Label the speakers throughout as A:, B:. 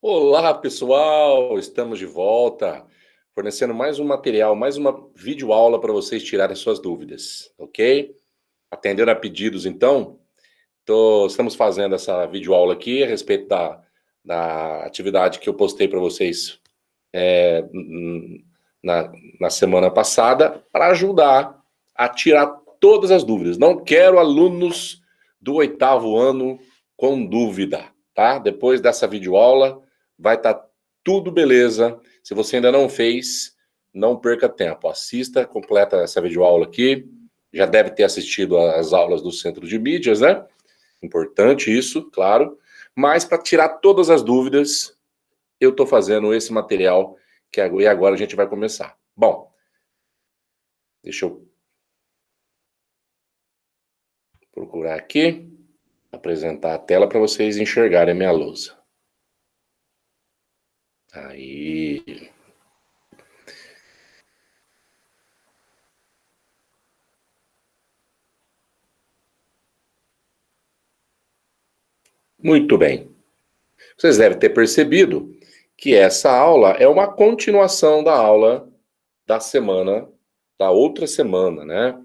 A: Olá, pessoal! Estamos de volta, fornecendo mais um material, mais uma videoaula para vocês tirarem suas dúvidas, ok? Atendendo a pedidos, então, estamos fazendo essa videoaula aqui a respeito da atividade que eu postei para vocês na semana passada, para ajudar a tirar todas as dúvidas. Não quero alunos do 8º ano com dúvida, tá? Depois dessa videoaula, vai estar tudo beleza. Se você ainda não fez, não perca tempo. Assista, completa essa videoaula aqui. Já deve ter assistido às aulas do Centro de Mídias, né? Importante isso, claro. Mas para tirar todas as dúvidas, eu estou fazendo esse material e agora a gente vai começar. Bom, deixa eu procurar aqui, apresentar a tela para vocês enxergarem a minha lousa. Aí. Muito bem. Vocês devem ter percebido que essa aula é uma continuação da aula da semana, da outra semana, né?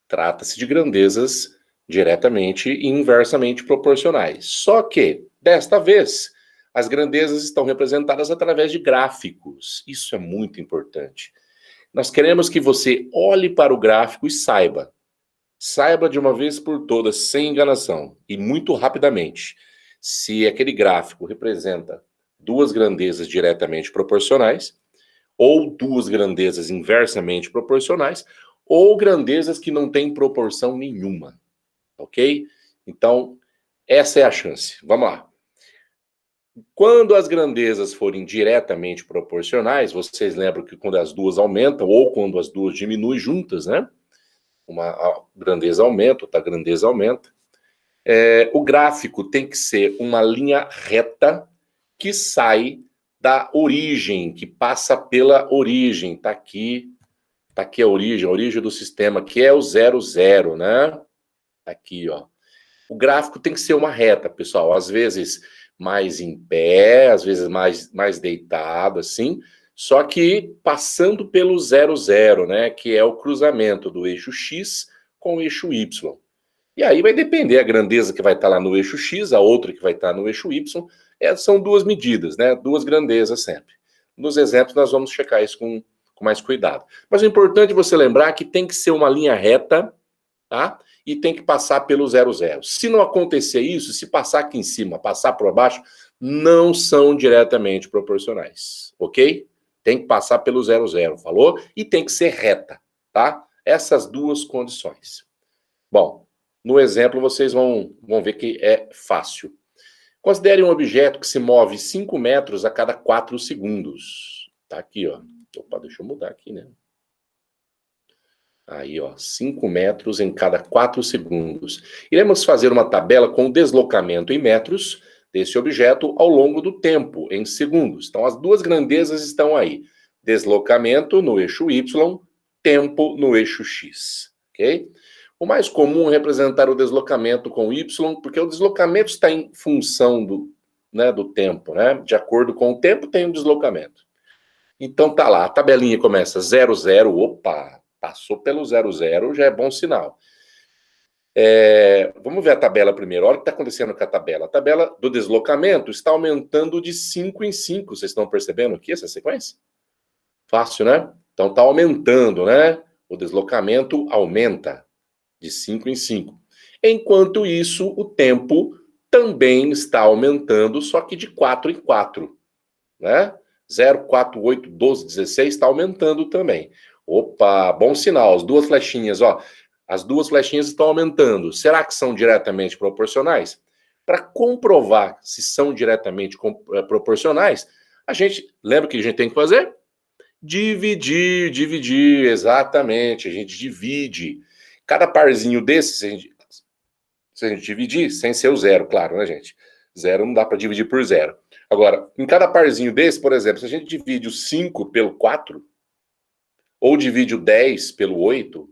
A: Trata-se de grandezas diretamente e inversamente proporcionais. Só que, desta vez, as grandezas estão representadas através de gráficos. Isso é muito importante. Nós queremos que você olhe para o gráfico e saiba de uma vez por todas, sem enganação, e muito rapidamente, se aquele gráfico representa duas grandezas diretamente proporcionais, ou duas grandezas inversamente proporcionais, ou grandezas que não têm proporção nenhuma, ok? Então, essa é a chance. Vamos lá. Quando as grandezas forem diretamente proporcionais, vocês lembram que quando as duas aumentam, ou quando as duas diminuem juntas, né? Uma grandeza aumenta, outra grandeza aumenta. O gráfico tem que ser uma linha reta que sai da origem, que passa pela origem. Tá aqui a origem do sistema, que é o 0, 0, né? Tá aqui, ó. O gráfico tem que ser uma reta, pessoal. Às vezes mais em pé, às vezes mais deitado, assim. Só que passando pelo 0, 0, né? Que é o cruzamento do eixo X com o eixo Y. E aí vai depender a grandeza que vai estar lá no eixo X, a outra que vai estar no eixo Y. São duas medidas, né? Duas grandezas sempre. Nos exemplos nós vamos checar isso com mais cuidado. Mas o importante é você lembrar que tem que ser uma linha reta, tá? E tem que passar pelo 0, 0. Se não acontecer isso, se passar aqui em cima, passar por baixo, não são diretamente proporcionais, ok? Tem que passar pelo 0, 0, falou? E tem que ser reta, tá? Essas duas condições. Bom, no exemplo vocês vão ver que é fácil. Considere um objeto que se move 5 metros a cada 4 segundos. Tá aqui, ó. Opa, deixa eu mudar aqui, né? Aí, ó, 5 metros em cada 4 segundos. Iremos fazer uma tabela com o deslocamento em metros desse objeto ao longo do tempo, em segundos. Então, as duas grandezas estão aí. Deslocamento no eixo Y, tempo no eixo X, ok? O mais comum é representar o deslocamento com Y, porque o deslocamento está em função do tempo, né? De acordo com o tempo, tem um deslocamento. Então tá lá, a tabelinha começa 0, 0, opa, passou pelo 0, 0, já é bom sinal. Vamos ver a tabela primeiro. Olha o que está acontecendo com a tabela. A tabela do deslocamento está aumentando de 5 em 5. Vocês estão percebendo aqui essa sequência? Fácil, né? Então está aumentando, né? O deslocamento aumenta de 5 em 5. Enquanto isso, o tempo também está aumentando, só que de 4 em 4, né? 0, 4, 8, 12, 16 está aumentando também. Opa, bom sinal. As duas flechinhas, ó. As duas flechinhas estão aumentando. Será que são diretamente proporcionais? Para comprovar se são diretamente proporcionais, a gente, lembra o que a gente tem que fazer? Dividir, exatamente. A gente divide. Cada parzinho desse, se a gente dividir, sem ser o zero, claro, né, gente? Zero não dá para dividir por zero. Agora, em cada parzinho desse, por exemplo, se a gente divide o 5 pelo 4, ou divide o 10 pelo 8,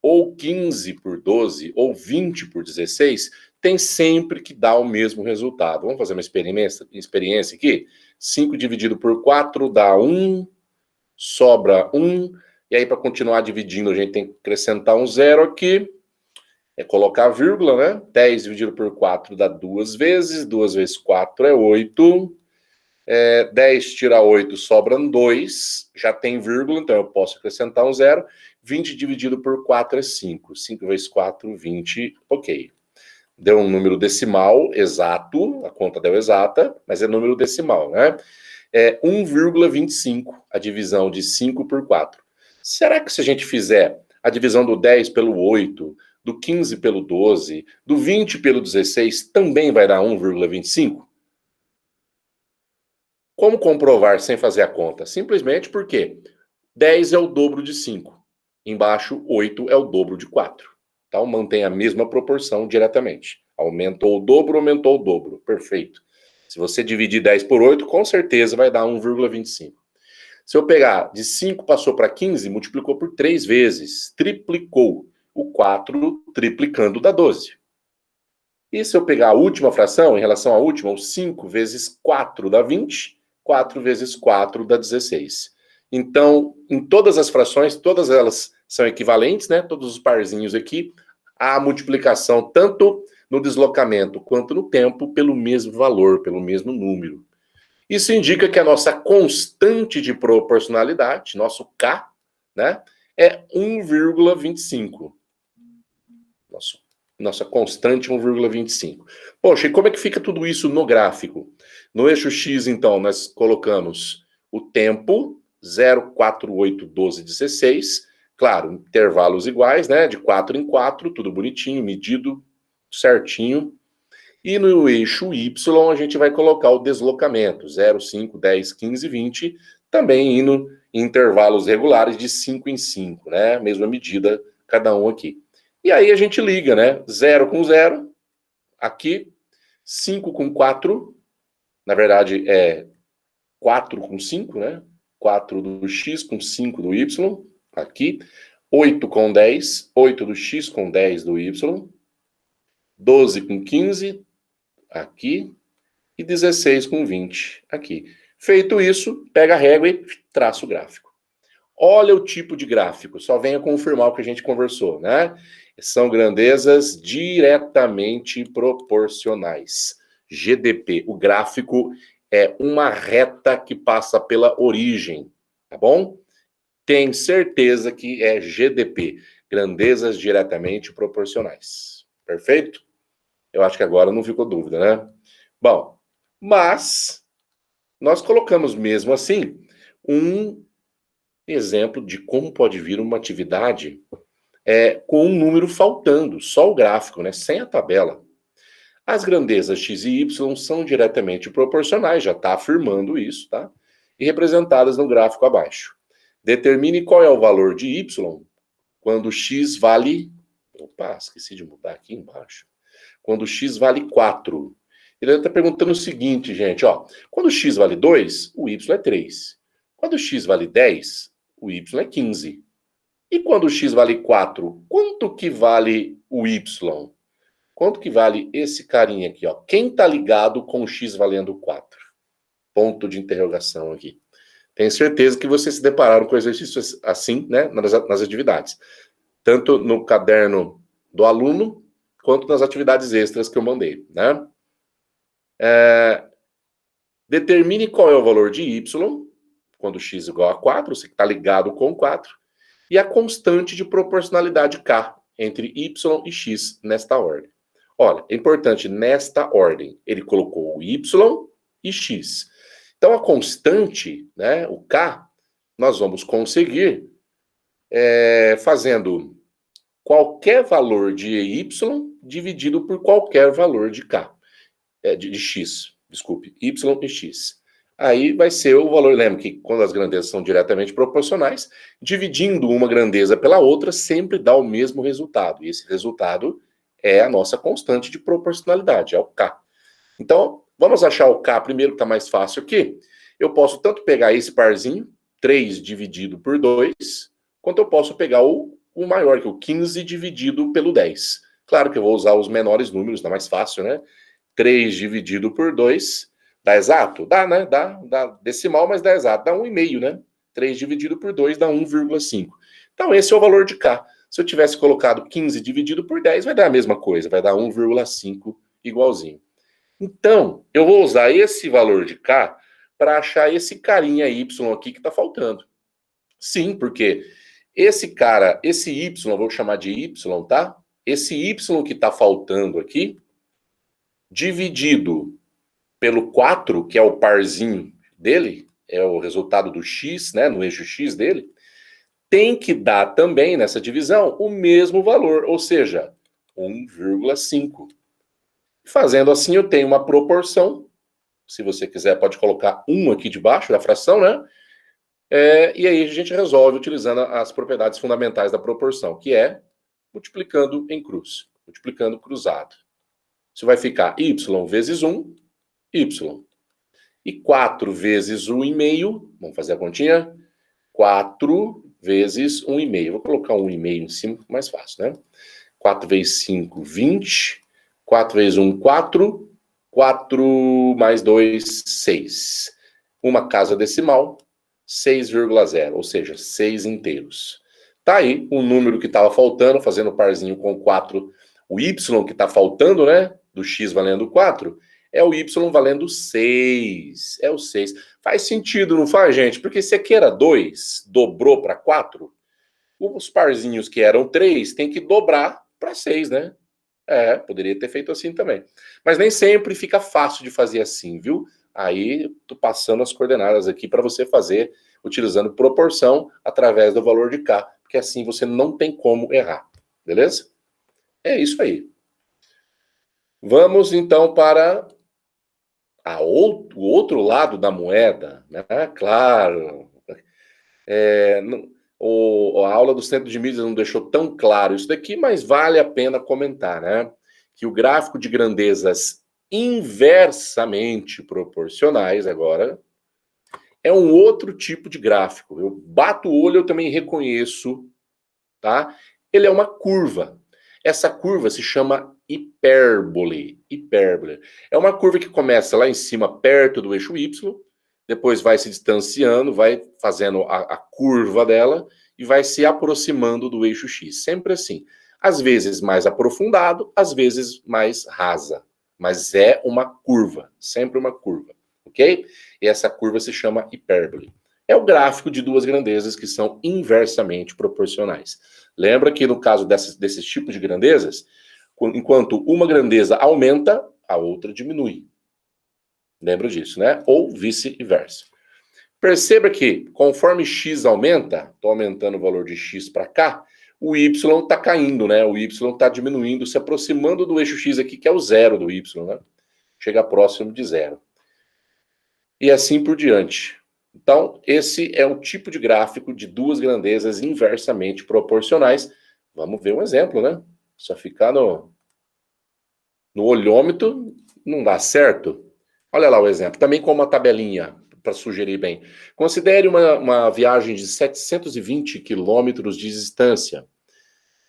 A: ou 15 por 12, ou 20 por 16, tem sempre que dar o mesmo resultado. Vamos fazer uma experiência aqui? 5 dividido por 4 dá 1, sobra 1, e aí para continuar dividindo a gente tem que acrescentar um zero aqui, é colocar a vírgula, né? 10 dividido por 4 dá 2 vezes, 2 vezes 4 é 8, 10 tira 8 sobram 2, já tem vírgula, então eu posso acrescentar um zero, 20 dividido por 4 é 5, 5 vezes 4, 20, ok. Deu um número decimal exato, a conta deu exata, mas é número decimal, né? É 1,25 a divisão de 5 por 4. Será que se a gente fizer a divisão do 10 pelo 8, do 15 pelo 12, do 20 pelo 16, também vai dar 1,25? Como comprovar sem fazer a conta? Simplesmente porque 10 é o dobro de 5. Embaixo, 8 é o dobro de 4. Então, mantém a mesma proporção diretamente. Aumentou o dobro. Perfeito. Se você dividir 10 por 8, com certeza vai dar 1,25. Se eu pegar de 5 passou para 15, multiplicou por 3 vezes. Triplicou. O 4 triplicando dá 12. E se eu pegar a última fração, em relação à última, o 5 vezes 4 dá 20. 4 vezes 4 dá 16. Então, em todas as frações, todas elas são equivalentes, né? Todos os parzinhos aqui, a multiplicação tanto no deslocamento quanto no tempo pelo mesmo valor, pelo mesmo número. Isso indica que a nossa constante de proporcionalidade, nosso K, né, é 1,25. Nossa constante 1,25. Poxa, e como é que fica tudo isso no gráfico? No eixo X, então, nós colocamos o tempo, 0, 4, 8, 12, 16. Claro, intervalos iguais, né? De 4 em 4, tudo bonitinho, medido certinho. E no eixo Y, a gente vai colocar o deslocamento, 0, 5, 10, 15, 20, também indo em intervalos regulares de 5 em 5, né? Mesma medida, cada um aqui. E aí a gente liga, né? 0 com 0, aqui, 5 com 4, na verdade é 4 com 5, né? 4 do X com 5 do Y, aqui. 8 com 10, 8 do X com 10 do Y. 12 com 15, aqui. E 16 com 20, aqui. Feito isso, pega a régua e traça o gráfico. Olha o tipo de gráfico, só venha confirmar o que a gente conversou, né? São grandezas diretamente proporcionais. GDP, o gráfico é uma reta que passa pela origem, tá bom? Tem certeza que é GDP, grandezas diretamente proporcionais. Perfeito? Eu acho que agora não ficou dúvida, né? Bom, mas nós colocamos mesmo assim um exemplo de como pode vir uma atividade com um número faltando, só o gráfico, né, sem a tabela. As grandezas x e y são diretamente proporcionais, já está afirmando isso, tá? E representadas no gráfico abaixo. Determine qual é o valor de y quando x vale... Opa, esqueci de mudar aqui embaixo. Quando x vale 4. Ele está perguntando o seguinte, gente, ó. Quando x vale 2, o y é 3. Quando x vale 10, o y é 15. E quando x vale 4, quanto que vale o y? Quanto que vale esse carinha aqui, ó? Quem está ligado com o x valendo 4? Ponto de interrogação aqui. Tenho certeza que vocês se depararam com exercícios assim, né, nas atividades. Tanto no caderno do aluno, quanto nas atividades extras que eu mandei, né? Determine qual é o valor de y, quando x igual a 4, você está ligado com 4, e a constante de proporcionalidade k entre y e x nesta ordem. Olha, é importante, nesta ordem, ele colocou o y e x. Então, a constante, né, o k, nós vamos conseguir fazendo qualquer valor de y dividido por qualquer valor de k, de x, desculpe, y e x. Aí vai ser o valor, lembra que quando as grandezas são diretamente proporcionais, dividindo uma grandeza pela outra sempre dá o mesmo resultado. E esse resultado é a nossa constante de proporcionalidade, é o k. Então, vamos achar o k primeiro, que está mais fácil aqui. Eu posso tanto pegar esse parzinho, 3 dividido por 2, quanto eu posso pegar o maior, que é o 15 dividido pelo 10. Claro que eu vou usar os menores números, dá mais fácil, né? 3 dividido por 2, dá exato? Dá, né? Dá decimal, mas dá exato. Dá 1,5, né? 3 dividido por 2 dá 1,5. Então, esse é o valor de K. Se eu tivesse colocado 15 dividido por 10, vai dar a mesma coisa, vai dar 1,5 igualzinho. Então, eu vou usar esse valor de K para achar esse carinha Y aqui que está faltando. Sim, porque esse cara, esse Y, vou chamar de Y, tá? Esse Y que está faltando aqui, dividido pelo 4, que é o parzinho dele, é o resultado do X, né, no eixo X dele, tem que dar também, nessa divisão, o mesmo valor, ou seja, 1,5. Fazendo assim, eu tenho uma proporção, se você quiser pode colocar 1 aqui debaixo da fração, né? E aí a gente resolve utilizando as propriedades fundamentais da proporção, que é multiplicando em cruz, multiplicando cruzado. Isso vai ficar y vezes 1, y. E 4 vezes 1,5, vamos fazer a continha? 4 vezes 1,5. Vou colocar 1,5 em cima, mais fácil, né? 4 vezes 5, 20. 4 vezes 1, 4. 4 mais 2, 6. Uma casa decimal, 6,0, ou seja, 6 inteiros. Tá aí o número que estava faltando, fazendo parzinho com 4. O y que está faltando, né? Do x valendo 4, é o y valendo 6. É o 6. Faz sentido, não faz, gente? Porque se aqui era 2, dobrou para 4, os parzinhos que eram 3 tem que dobrar para 6, né? Poderia ter feito assim também. Mas nem sempre fica fácil de fazer assim, viu? Aí, tô passando as coordenadas aqui para você fazer utilizando proporção através do valor de K, porque assim você não tem como errar, beleza? É isso aí. Vamos então para o outro lado da moeda, né? Claro. A aula do Centro de Mídias não deixou tão claro isso daqui, mas vale a pena comentar, né? Que o gráfico de grandezas inversamente proporcionais, agora, é um outro tipo de gráfico. Eu bato o olho, eu também reconheço, tá? Ele é uma curva. Essa curva se chama hipérbole. Hipérbole. É uma curva que começa lá em cima, perto do eixo Y, depois vai se distanciando, vai fazendo a curva dela e vai se aproximando do eixo X. Sempre assim. Às vezes mais aprofundado, às vezes mais rasa. Mas é uma curva, sempre uma curva, ok? E essa curva se chama hipérbole. É o gráfico de duas grandezas que são inversamente proporcionais. Lembra que no caso desses tipos de grandezas, enquanto uma grandeza aumenta, a outra diminui. Lembra disso, né? Ou vice-versa. Perceba que conforme x aumenta, estou aumentando o valor de x para cá, o y está caindo, né? O y está diminuindo, se aproximando do eixo x aqui, que é o zero do y, né? Chega próximo de zero. E assim por diante. Então, esse é o tipo de gráfico de duas grandezas inversamente proporcionais. Vamos ver um exemplo, né? Só ficar no olhômetro não dá certo. Olha lá o exemplo. Também com uma tabelinha, para sugerir bem. Considere uma viagem de 720 quilômetros de distância.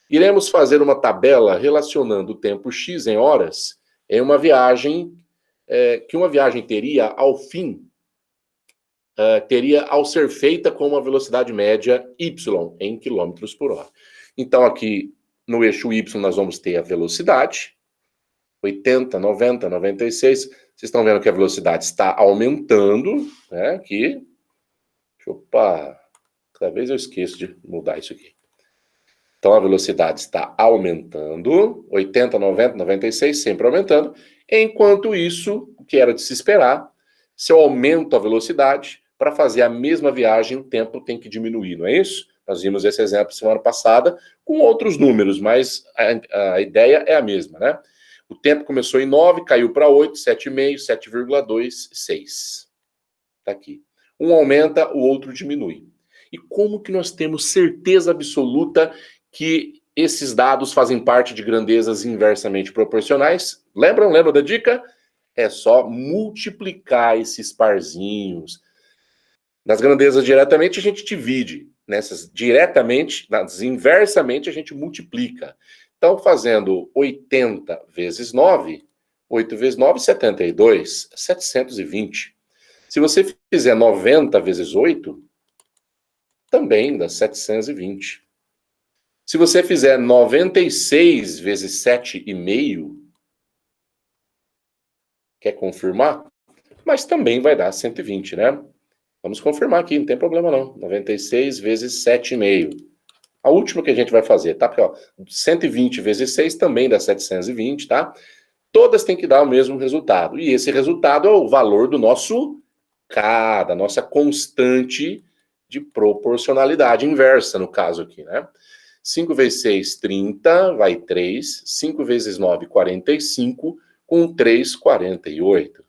A: Iremos fazer uma tabela relacionando o tempo x em horas em uma viagem que uma viagem teria ao fim teria ao ser feita com uma velocidade média y em quilômetros por hora. Então, aqui no eixo y nós vamos ter a velocidade, 80, 90, 96. Vocês estão vendo que a velocidade está aumentando, né? Aqui. Opa, cada vez eu esqueço de mudar isso aqui. Então, a velocidade está aumentando, 80, 90, 96, sempre aumentando. Enquanto isso, o que era de se esperar, se eu aumento a velocidade, para fazer a mesma viagem, o tempo tem que diminuir, não é isso? Nós vimos esse exemplo semana passada, com outros números, mas a ideia é a mesma, né? O tempo começou em 9, caiu para 8, 7,5, 7,2, 6. Está aqui. Um aumenta, o outro diminui. E como que nós temos certeza absoluta que esses dados fazem parte de grandezas inversamente proporcionais? Lembram da dica? É só multiplicar esses parzinhos. Nas grandezas diretamente a gente divide, nessas diretamente, nas inversamente a gente multiplica. Então, fazendo 80 vezes 9, 8 vezes 9, 72, 720. Se você fizer 90 vezes 8, também dá 720. Se você fizer 96 vezes 7,5, quer confirmar? Mas também vai dar 120, né? Vamos confirmar aqui, não tem problema não. 96 vezes 7,5. A última que a gente vai fazer, tá? Porque, ó, 120 vezes 6 também dá 720, tá? Todas têm que dar o mesmo resultado. E esse resultado é o valor do nosso K, da nossa constante de proporcionalidade inversa, no caso aqui, né? 5 vezes 6, 30, vai 3. 5 vezes 9, 45. Com 3, 48.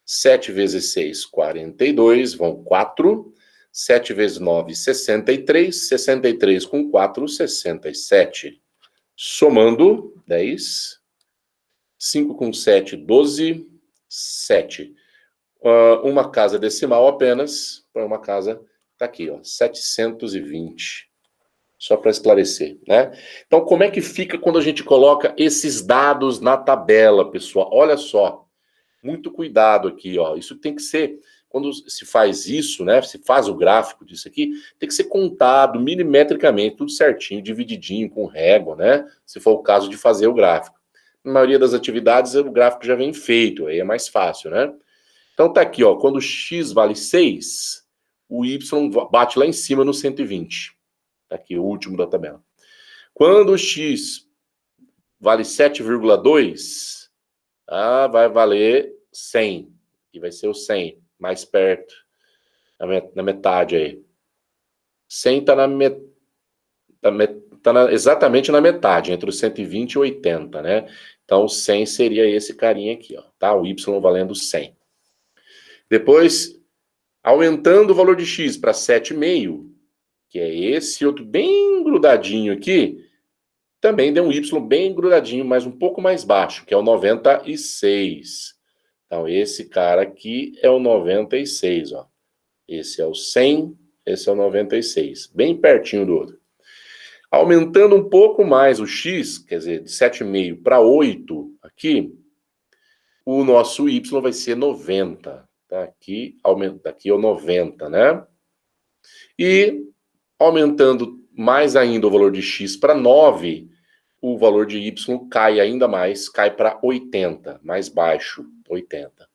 A: 7 vezes 6, 42, vão 4. 7 vezes 9, 63. 63 com 4, 67. Somando, 10. 5 com 7, 12. 7. Uma casa decimal apenas, para uma casa, tá aqui, ó, 720. Só para esclarecer, né? Então, como é que fica quando a gente coloca esses dados na tabela, pessoal? Olha só, muito cuidado aqui, ó. Isso tem que ser, quando se faz isso, né? Se faz o gráfico disso aqui, tem que ser contado milimetricamente, tudo certinho, divididinho, com régua, né? Se for o caso de fazer o gráfico. Na maioria das atividades, o gráfico já vem feito, aí é mais fácil, né? Então tá aqui, ó, quando x vale 6, o y bate lá em cima no 120. Tá aqui, o último da tabela. Quando x vale 7,2, vai valer 100. E vai ser o 100, mais perto, na metade aí. 100 tá exatamente na metade, entre o 120 e 80, né? Então, 100 seria esse carinha aqui, ó, tá? O y valendo 100. Depois, aumentando o valor de x para 7,5, que é esse outro bem grudadinho aqui, também deu um y bem grudadinho, mas um pouco mais baixo, que é o 96. Então, esse cara aqui é o 96, ó. Esse é o 100, esse é o 96, bem pertinho do outro. Aumentando um pouco mais o x, quer dizer, de 7,5 para 8 aqui, o nosso y vai ser 90. Tá aqui, aqui é o 90, né? E aumentando mais ainda o valor de x para 9, o valor de y cai ainda mais, cai para 80, mais baixo, 80.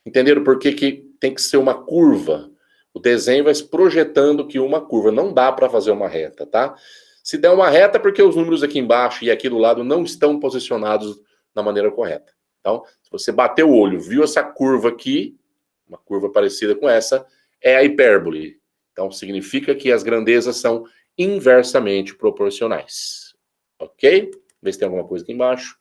A: Entenderam por que tem que ser uma curva? O desenho vai se projetando que uma curva, não dá para fazer uma reta, tá? Se der uma reta, é porque os números aqui embaixo e aqui do lado não estão posicionados da maneira correta. Então, se você bateu o olho, viu essa curva aqui, uma curva parecida com essa, é a hipérbole. Então, significa que as grandezas são inversamente proporcionais. Ok? Vê se tem alguma coisa aqui embaixo.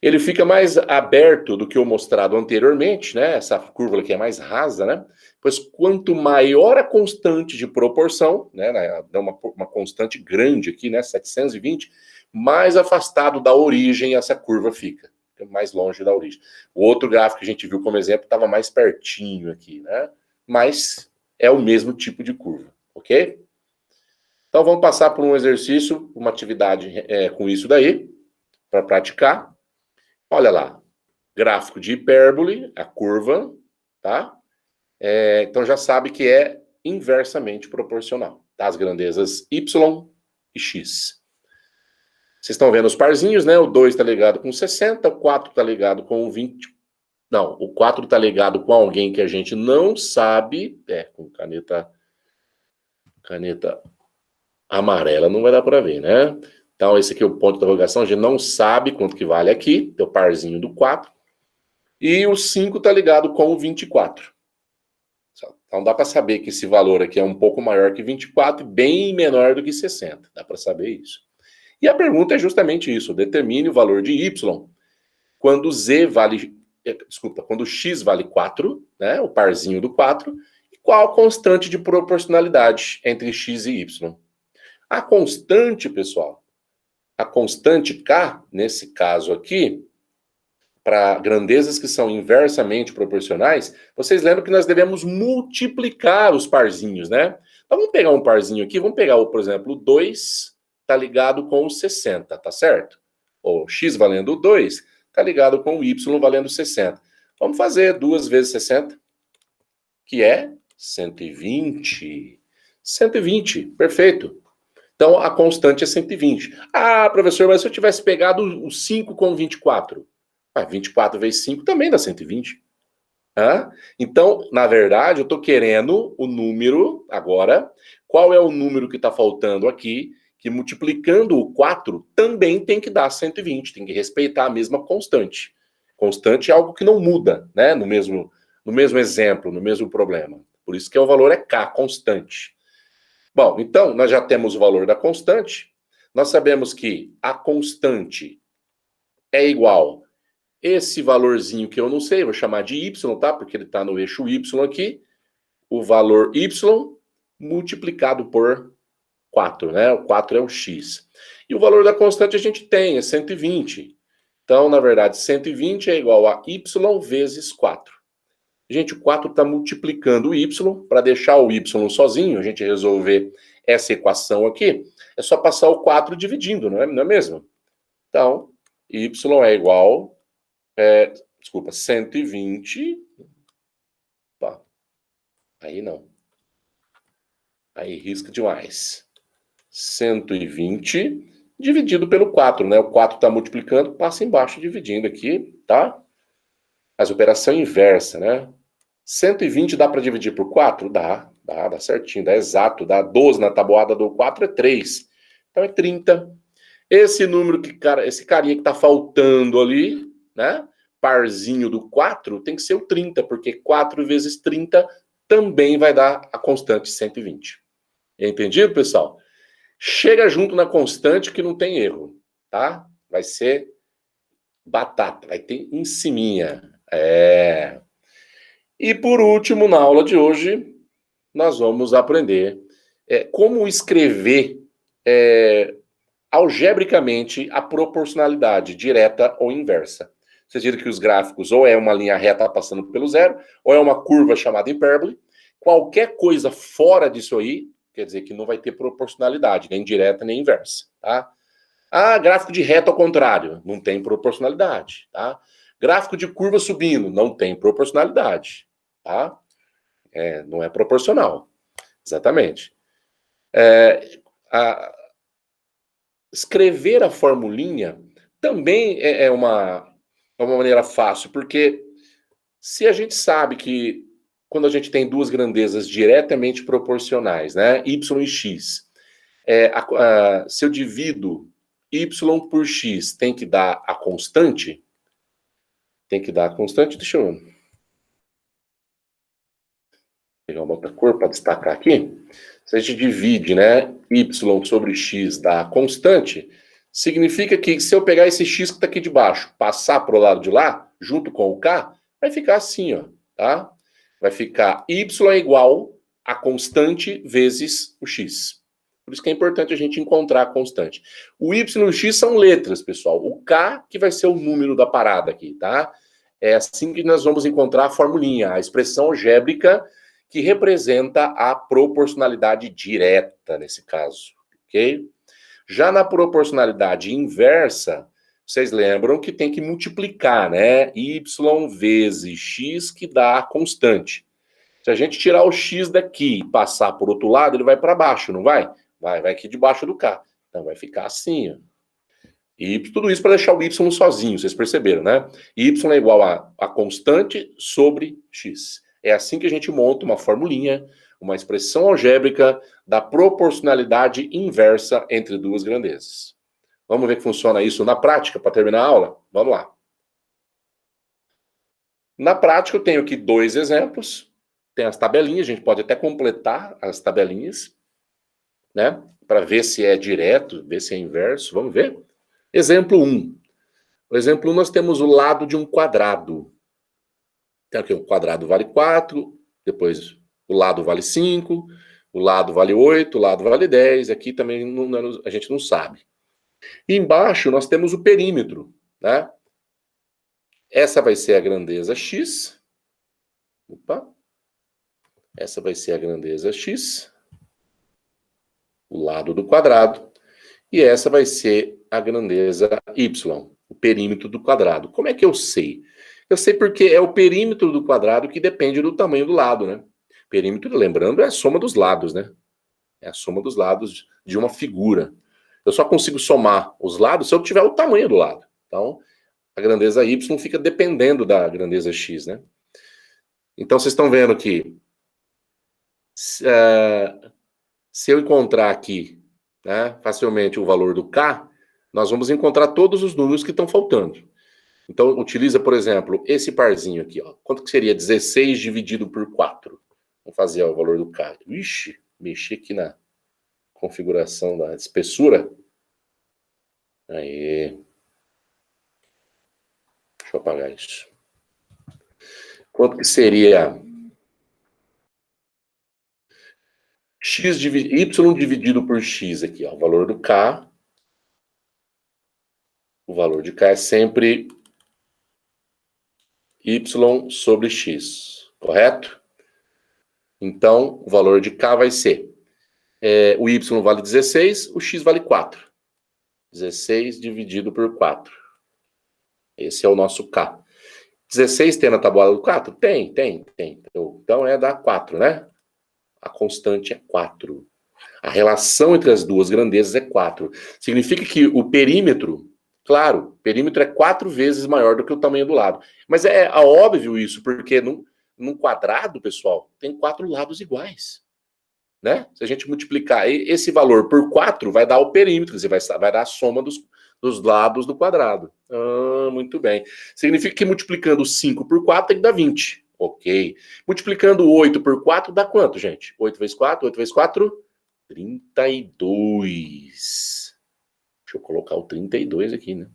A: Ele fica mais aberto do que o mostrado anteriormente, né? Essa curva aqui é mais rasa, né? Pois quanto maior a constante de proporção, né? Dá uma constante grande aqui, né? 720, mais afastado da origem essa curva fica. Mais longe da origem. O outro gráfico que a gente viu como exemplo estava mais pertinho aqui, né? Mas é o mesmo tipo de curva, ok? Então vamos passar por um exercício, uma atividade com isso daí, para praticar. Olha lá, gráfico de hipérbole, a curva, tá? Então já sabe que é inversamente proporcional, tá? As grandezas y e x. Vocês estão vendo os parzinhos, né? O 2 está ligado com 60, o 4 está ligado com 20. Não, o 4 está ligado com alguém que a gente não sabe. Com caneta amarela não vai dar para ver, né? Então, esse aqui é o ponto de interrogação. A gente não sabe quanto que vale aqui. É o parzinho do 4. E o 5 está ligado com o 24. Então, dá para saber que esse valor aqui é um pouco maior que 24 e bem menor do que 60. Dá para saber isso. E a pergunta é justamente isso. Determine o valor de y quando z vale... quando x vale 4, né? O parzinho do 4. E qual a constante de proporcionalidade entre x e y? A constante, pessoal, a constante K, nesse caso aqui, para grandezas que são inversamente proporcionais, vocês lembram que nós devemos multiplicar os parzinhos, né? Então vamos pegar um parzinho aqui, vamos pegar, por exemplo, o 2 está ligado com o 60, tá certo? O x valendo 2 está ligado com o y valendo 60. Vamos fazer 2 vezes 60, que é 120. 120, perfeito. Então, a constante é 120. Ah, professor, mas se eu tivesse pegado o 5 com 24? 24 vezes 5 também dá 120. Então, na verdade, eu estou querendo o número, agora, qual é o número que está faltando aqui, que multiplicando o 4 também tem que dar 120, tem que respeitar a mesma constante. Constante é algo que não muda, né? No mesmo exemplo, no mesmo problema. Por isso que o valor é K, constante. Bom, então, nós já temos o valor da constante, nós sabemos que a constante é igual esse valorzinho que eu não sei, vou chamar de y, tá? Porque ele está no eixo y aqui. O valor y multiplicado por 4, né? O 4 é o x. E o valor da constante a gente tem, é 120. Então, na verdade, 120 é igual a y vezes 4. Gente, o 4 está multiplicando o y. Para deixar o y sozinho, a gente resolver essa equação aqui, é só passar o 4 dividindo, não é mesmo? Então, y é igual... 120. Opa, aí não. Aí risca demais. 120 dividido pelo 4, né? O 4 está multiplicando, passa embaixo dividindo aqui, tá? Mas operação inversa, né? 120 dá para dividir por 4? Dá certinho, dá exato. Dá 12 na tabuada do 4 é 3. Então é 30. Esse número esse carinha que está faltando ali, né? Parzinho do 4 tem que ser o 30, porque 4 vezes 30 também vai dar a constante 120. Entendido, pessoal? Chega junto na constante que não tem erro, tá? Vai ser batata, vai ter em ciminha. E por último, na aula de hoje, nós vamos aprender como escrever algebricamente a proporcionalidade direta ou inversa. Vocês viram que os gráficos ou é uma linha reta passando pelo zero, ou é uma curva chamada hipérbole. Qualquer coisa fora disso aí, quer dizer que não vai ter proporcionalidade, nem direta nem inversa, tá? Ah, gráfico de reta ao contrário, não tem proporcionalidade, tá? Gráfico de curva subindo, não tem proporcionalidade, tá? Não é proporcional, exatamente. Escrever a formulinha também é uma maneira fácil, porque se a gente sabe que quando a gente tem duas grandezas diretamente proporcionais, né, y e x, se eu divido y por x, tem que dar a constante? Tem que dar a constante, deixa eu pegar uma outra cor para destacar aqui. Se a gente divide, né, y sobre x dá a constante, significa que se eu pegar esse x que está aqui de baixo, passar para o lado de lá, junto com o k, vai ficar assim, ó, tá? Vai ficar y é igual a constante vezes o x. Por isso que é importante a gente encontrar a constante. O y e o x são letras, pessoal. O k que vai ser o número da parada aqui, tá? É assim que nós vamos encontrar a formulinha, a expressão algébrica que representa a proporcionalidade direta, nesse caso, ok? Já na proporcionalidade inversa, vocês lembram que tem que multiplicar, né? Y vezes x, que dá a constante. Se a gente tirar o x daqui e passar por outro lado, ele vai para baixo, não vai? Vai aqui debaixo do k. Então vai ficar assim, ó. E tudo isso para deixar o y sozinho, vocês perceberam, né? Y é igual a constante sobre x. É assim que a gente monta uma formulinha, uma expressão algébrica da proporcionalidade inversa entre duas grandezas. Vamos ver que funciona isso na prática para terminar a aula? Vamos lá. Na prática, eu tenho aqui 2 exemplos. Tem as tabelinhas, a gente pode até completar as tabelinhas, né? Para ver se é direto, ver se é inverso. Vamos ver? Exemplo 1. No exemplo 1, nós temos o lado de um quadrado. Então, aqui o quadrado vale 4, depois o lado vale 5, o lado vale 8, o lado vale 10, aqui também a gente não sabe. E embaixo nós temos o perímetro, né? Essa vai ser a grandeza x. Opa. Essa vai ser a grandeza x, o lado do quadrado. E essa vai ser a grandeza y, o perímetro do quadrado. Como é que eu sei? Eu sei porque é o perímetro do quadrado que depende do tamanho do lado, né? Perímetro, lembrando, é a soma dos lados, né? É a soma dos lados de uma figura. Eu só consigo somar os lados se eu tiver o tamanho do lado. Então, a grandeza y fica dependendo da grandeza x, né? Então, vocês estão vendo que se eu encontrar aqui, né, facilmente o valor do k, nós vamos encontrar todos os números que estão faltando. Então, utiliza, por exemplo, esse parzinho aqui. Ó. Quanto que seria 16 dividido por 4? Vamos fazer ó, o valor do k. Ixi, mexi aqui na configuração da espessura. Aí. Deixa eu apagar isso. Quanto que seria y dividido por x aqui, ó, o valor do k. O valor de k é sempre y sobre x, correto? Então, o valor de k vai ser, o y vale 16, o x vale 4. 16 dividido por 4. Esse é o nosso k. 16 tem na tabuada do 4? Tem. Então é da 4, né? A constante é 4. A relação entre as duas grandezas é 4. Significa que o perímetro, claro, o perímetro é 4 vezes maior do que o tamanho do lado. Mas é óbvio isso, porque num quadrado, pessoal, tem 4 lados iguais. Né? Se a gente multiplicar esse valor por 4, vai dar o perímetro, quer dizer, vai dar a soma dos lados do quadrado. Muito bem. Significa que multiplicando 5 por 4 tem que dar 20. Ok. Multiplicando 8 por 4 dá quanto, gente? 8 vezes 4, 8 vezes 4, 32. Deixa eu colocar o 32 aqui, né?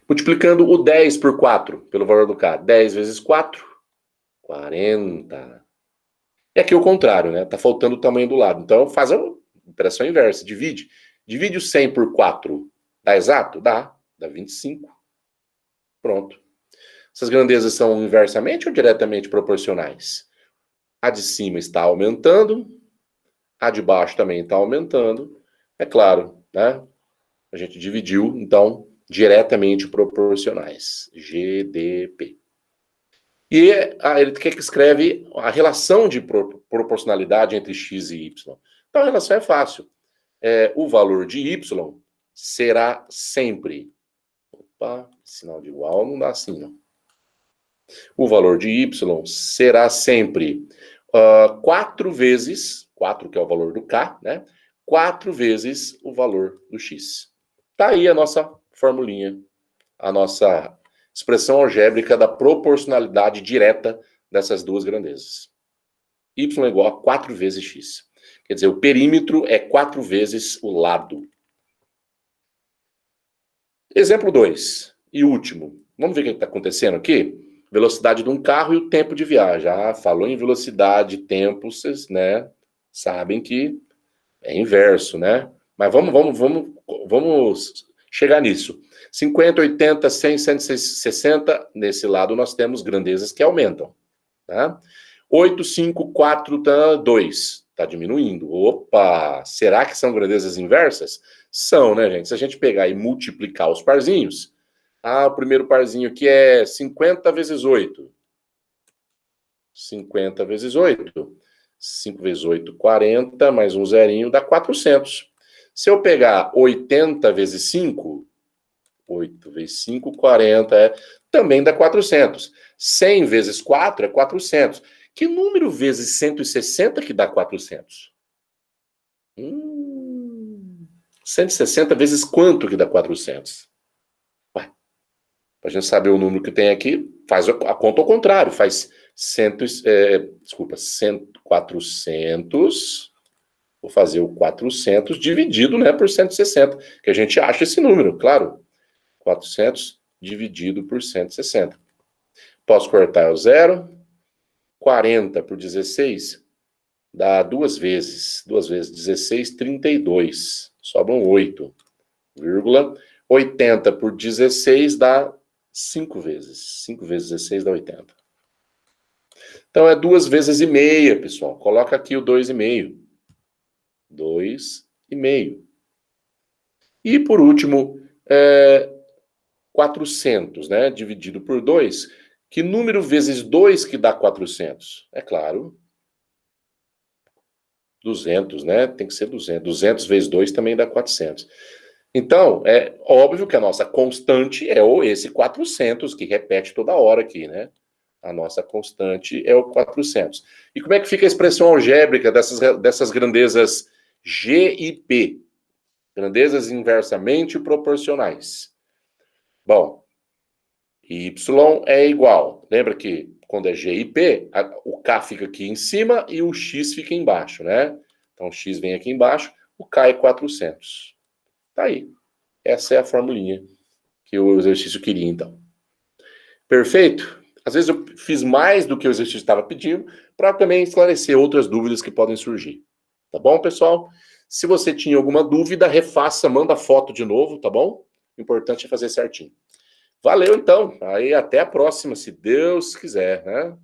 A: Multiplicando o 10 por 4, pelo valor do K. 10 vezes 4, 40. E aqui o contrário, né? Tá faltando o tamanho do lado. Então faz a operação inversa, divide. Divide o 100 por 4. Dá exato? Dá 25. Pronto. Essas grandezas são inversamente ou diretamente proporcionais? A de cima está aumentando, a de baixo também está aumentando. É claro, né? A gente dividiu, então, diretamente proporcionais. GDP. E ele quer que escreve a relação de proporcionalidade entre x e y. Então a relação é fácil. O valor de y será sempre... Opa, sinal de igual não dá assim, não. O valor de y será sempre 4 vezes, 4 que é o valor do k, né? 4 vezes o valor do x. Tá aí a nossa formulinha, a nossa expressão algébrica da proporcionalidade direta dessas duas grandezas. Y é igual a 4 vezes x. Quer dizer, o perímetro é 4 vezes o lado. Exemplo 2. E último. Vamos ver o que está acontecendo aqui? Velocidade de um carro e o tempo de viagem. Falou em velocidade, tempo, vocês, né, sabem que é inverso, né? Mas vamos chegar nisso. 50, 80, 100, 160, nesse lado nós temos grandezas que aumentam. Tá? 8, 5, 4, 2. Está diminuindo. Opa! Será que são grandezas inversas? São, né, gente? Se a gente pegar e multiplicar os parzinhos, o primeiro parzinho aqui é 50 vezes 8. 50 vezes 8. 5 vezes 8, 40, mais um zerinho, dá 400. Se eu pegar 80 vezes 5, 8 vezes 5, 40, também dá 400. 100 vezes 4 é 400. Que número vezes 160 que dá 400? 160 vezes quanto que dá 400? Ué, pra gente saber o número que tem aqui, faz a conta ao contrário, faz 400, vou fazer o 400 dividido, né, por 160, que a gente acha esse número, claro. 400 dividido por 160. Posso cortar o zero. 40 por 16 dá 2 vezes. 2 vezes 16, 32. Sobram 8. 80 por 16 dá 5 vezes. 5 vezes 16 dá 80. Então é 2 vezes e meia, pessoal. Coloca aqui o 2,5. 2 2,5. E, por último, 400, né? Dividido por 2. Que número vezes 2 que dá 400? É claro, 200, né? Tem que ser 200. 200 vezes 2 também dá 400. Então, é óbvio que a nossa constante é esse 400, que repete toda hora aqui, né? A nossa constante é o 400. E como é que fica a expressão algébrica dessas grandezas G e P? Grandezas inversamente proporcionais. Bom, Y é igual. Lembra que quando é G e P, o K fica aqui em cima e o X fica embaixo, né? Então, o X vem aqui embaixo, o K é 400. Tá aí. Essa é a formulinha que o exercício queria, então. Perfeito? Às vezes eu fiz mais do que o exercício estava pedindo, para também esclarecer outras dúvidas que podem surgir. Tá bom, pessoal? Se você tinha alguma dúvida, refaça, manda foto de novo, tá bom? O importante é fazer certinho. Valeu, então. Aí até a próxima, se Deus quiser, né?